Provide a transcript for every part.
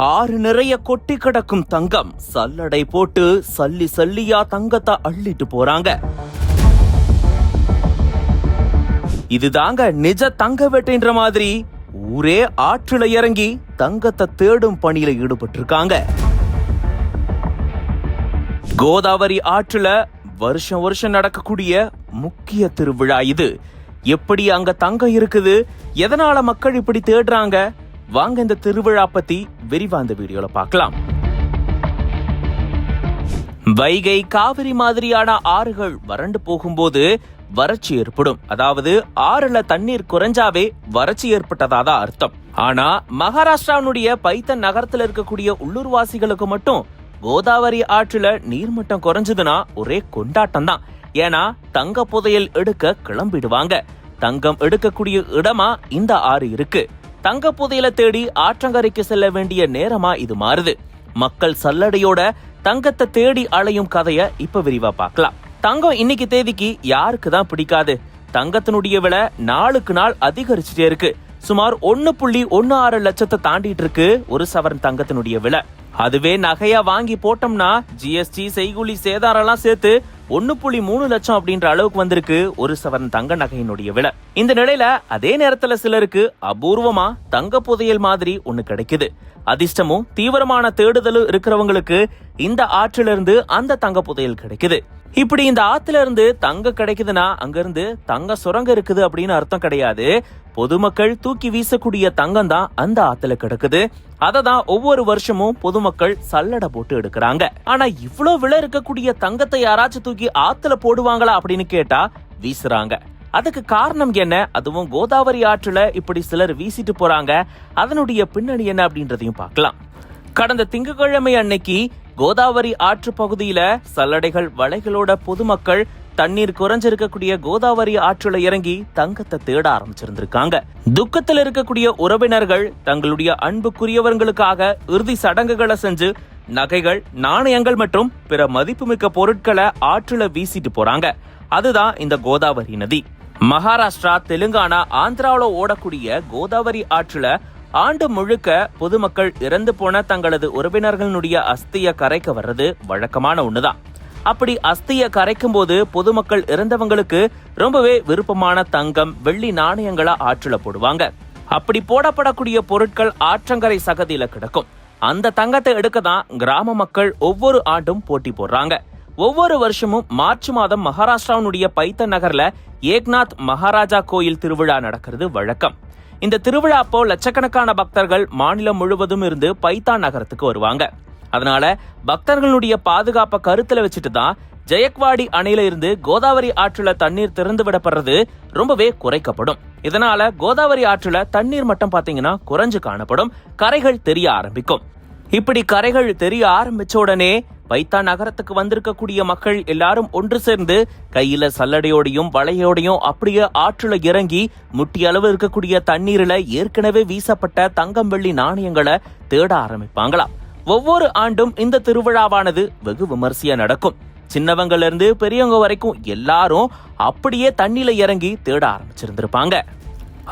ஆறு நிறைய கொட்டி கிடக்கும் தங்கம். சல்லடை போட்டு சல்லி சல்லியா தங்கத்தை அள்ளிட்டு போறாங்க. இதுதாங்க நிஜ தங்க வேட்டைன்ற மாதிரி ஊரே ஆற்றுல இறங்கி தங்கத்தை தேடும் பணியில ஈடுபட்டிருக்காங்க. கோதாவரி ஆற்றுல வருஷம் வருஷம் நடக்கக்கூடிய முக்கிய திருவிழா இது. எப்படி அங்க தங்கம் இருக்குது, எதனால மக்கள் இப்படி தேடுறாங்க, வாங்க இந்த திருவிழா பத்தி விரிவா இந்த வீடியோல பார்க்கலாம். வைகை, காவிரி மாதிரியான ஆறுகள் வறண்டு போகும்போது வறட்சி ஏற்படும். அதாவது ஆறுல தண்ணீர் குறைஞ்சாவே வறட்சி ஏற்பட்டதாதான் அர்த்தம். ஆனா மகாராஷ்டிராவுடைய பைத்தன் நகரத்துல இருக்கக்கூடிய உள்ளூர்வாசிகளுக்கு மட்டும் கோதாவரி ஆற்றுல நீர்மட்டம் குறைஞ்சதுன்னா ஒரே கொண்டாட்டம் தான். ஏன்னா தங்க புதையல் எடுக்க கிளம்பிடுவாங்க. தங்கம் எடுக்கக்கூடிய இடமா இந்த ஆறு இருக்கு. தங்க புதையலை தேடி ஆற்றங்கரைக்கு செல்ல வேண்டிய நேரமா இது மாறுது. மக்கள் சல்லடையோட தங்கத்தை தேடி அலையும் கதைய இப்ப விரிவா பார்க்கலாம். தங்கம் இன்னைக்கு தேதிக்கு யாருக்கு தான் பிடிக்காது? தங்கத்தினுடைய விலை நாளுக்கு நாள் அதிகரிச்சுட்டே இருக்கு. சுமார் 1.16 லட்சத்தை தாண்டிட்டு இருக்கு ஒரு சவரன் தங்கத்தினுடைய விலை. அதுவே நகையா வாங்கி போட்டோம்னா ஜிஎஸ்டி, செய்கூலி, சேதாரம் எல்லாம் சேர்த்து 1.3 லட்சம் அப்படின்ற அளவுக்கு வந்திருக்கு ஒரு சவரன் தங்க நகையினுடைய விலை. இந்த நிலையில அதே நேரத்துல சிலருக்கு அபூர்வமா தங்க புதையல் மாதிரி ஒண்ணு கிடைக்குது. அதிர்ஷ்டமும் தீவிரமான தேடுதலும் இருக்கிறவங்களுக்கு இந்த ஆற்றில இருந்து அந்த தங்க புதையல் கிடைக்குது. இப்படி இந்த ஆத்துல இருந்து தங்க கிடைக்குதுன்னா அங்கிருந்து தங்க சுரங்கம் இருக்குது அப்படின்னு அர்த்தம் கிடையாது. பொதுமக்கள் தூக்கி வீசக்கூடிய தங்கம் தான் அந்த ஆத்துல கிடக்குது. அததான் ஒவ்வொரு வருஷமும் பொதுமக்கள் சல்லடை போட்டு எடுக்கிறாங்க. ஆனா இவ்வளவு விலை இருக்கக்கூடிய தங்கத்தை யாராச்சும் தூக்கி ஆத்துல போடுவாங்களா அப்படின்னு கேட்டா வீசுறாங்க. அதுக்கு காரணம் என்ன? அதுவும் கோதாவரி ஆற்றுல இப்படி சிலர் வீசிட்டு போறாங்க. அதனுடைய பின்னணி என்ன அப்படின்றதையும் பார்க்கலாம். கடந்த திங்கட்கிழமை அன்னைக்கு கோதாவரி ஆற்று பகுதியில சல்லடைகள், வலைகளோட பொதுமக்கள் தண்ணீர் குறைஞ்சிருக்கக்கூடிய கோதாவரி ஆற்றுல இறங்கி தங்கத்தை தேட ஆரம்பிச்சிருந்திருக்காங்க. துக்கத்தில் இருக்கக்கூடிய உறவினர்கள் தங்களுடைய அன்புக்குரியவர்களுக்காக இறுதி சடங்குகளை செஞ்சு நகைகள், நாணயங்கள் மற்றும் பிற மதிப்புமிக்க பொருட்களை ஆற்றுல வீசிட்டு போறாங்க. அதுதான் இந்த கோதாவரி நதி. மகாராஷ்டிரா, தெலுங்கானா, ஆந்திராவில ஓடக்கூடிய கோதாவரி ஆற்றுல ஆண்டு முழுக்க பொதுமக்கள் இறந்து போன தங்களது உறவினர்களுடைய அஸ்திய கரைக்க வர்றது வழக்கமான ஒண்ணுதான். அப்படி அஸ்திய கரைக்கும் போது பொதுமக்கள் இறந்தவங்களுக்கு ரொம்பவே விருப்பமான தங்கம், வெள்ளி நாணயங்களை ஆற்றுல போடுவாங்க. அப்படி போடப்படக்கூடிய பொருட்கள் ஆற்றங்கரை சகதியில கிடக்கும். அந்த தங்கத்தை எடுக்க தான் கிராம மக்கள் ஒவ்வொரு ஆண்டும் போட்டி போடுறாங்க. ஒவ்வொரு வருஷமும் மார்ச் மாதம் மகாராஷ்டிராவுடைய பைத்தன் நகர்ல ஏக்நாத் மகாராஜா கோயில் திருவிழா நடக்கிறது வழக்கம். இந்த திருவிழா அப்போ லட்சக்கணக்கான பக்தர்கள் மாநிலம் முழுவதும் இருந்து பைத்தான் நகரத்துக்கு வருவாங்க. அதனால பக்தர்களுடைய பாதுகாப்பை கருத்துல வச்சுட்டு தான் ஜெயக்வாடி அணையில இருந்து கோதாவரி ஆற்றுல தண்ணீர் திறந்து விடப்படுறது ரொம்பவே குறைக்கப்படும். இதனால கோதாவரி ஆற்றுல தண்ணீர் மட்டம் பாத்தீங்கன்னா குறைஞ்சு காணப்படும். கரைகள் தெரிய ஆரம்பிக்கும். இப்படி கரைகள் தெரிய ஆரம்பிச்ச உடனே பைத்தான் நகரத்துக்கு வந்திருக்கக்கூடிய மக்கள் எல்லாரும் ஒன்று சேர்ந்து கையில சல்லடையோடையும் வலையோடையும் அப்படியே ஆற்றுல இறங்கி முட்டி அளவு இருக்கக்கூடிய தண்ணீர்ல ஏற்கனவே வீசப்பட்ட தங்கம், வெள்ளி நாணயங்களை தேட ஆரம்பிப்பாங்களாம். ஒவ்வொரு ஆண்டும் இந்த திருவிழாவானது வெகு விமர்சையா நடக்கும். சின்னவங்கல இருந்து பெரியவங்க வரைக்கும் எல்லாரும் அப்படியே தண்ணியில இறங்கி தேட ஆரம்பிச்சிருந்திருப்பாங்க.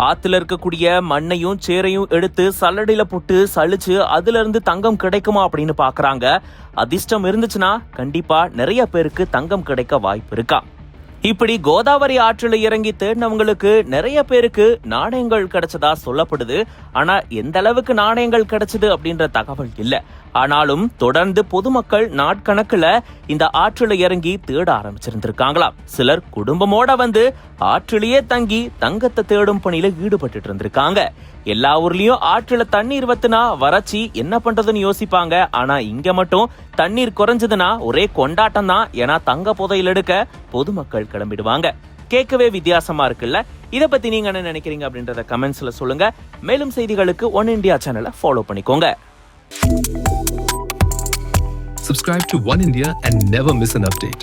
ஆத்துல இருக்கக்கூடிய மண்ணையும் சேரையும் எடுத்து சல்லடையில போட்டு சலிச்சு அதுல இருந்து தங்கம் கிடைக்குமா அப்படின்னு பாக்குறாங்க. அதிர்ஷ்டம் இருந்துச்சுன்னா கண்டிப்பா நிறைய பேருக்கு தங்கம் கிடைக்க வாய்ப்பு இருக்கா. இப்படி கோதாவரி ஆற்றுல இறங்கி தேடினவங்களுக்கு நிறைய பேருக்கு நாணயங்கள் கிடைச்சதா சொல்லப்படுது. ஆனா எந்த அளவுக்கு நாணயங்கள் கிடைச்சது அப்படின்ற தகவல் இல்ல. ஆனாலும் தொடர்ந்து பொதுமக்கள் நாட்கணக்குல இந்த ஆற்றுல இறங்கி தேட ஆரம்பிச்சிருந்திருக்காங்களாம். சிலர் குடும்பமோட வந்து ஆற்றிலேயே தங்கி தங்கத்தை தேடும் பணியில ஈடுபட்டு இருந்திருக்காங்க. எல்லா ஊர்லயும் ஆற்றுல தண்ணீர் வத்துனா வறட்சி என்ன பண்றதுன்னு யோசிப்பாங்க. ஆனா இங்க மட்டும் தண்ணீர் குறைஞ்சதுன்னா ஒரே கொண்டாட்டம் தான். ஏன்னா தங்க புதையல் எடுக்க பொதுமக்கள் கிளம்பிடுவாங்க. கேட்கவே வித்தியாசமா இருக்குல்ல? இத பத்தி நீங்க என்ன நினைக்கிறீங்க அப்படின்றத கமெண்ட்ஸ்ல சொல்லுங்க. மேலும் செய்திகளுக்கு ஒன் இந்தியா சேனலை ஃபாலோ பண்ணிக்கோங்க. Subscribe to One India and never miss an update.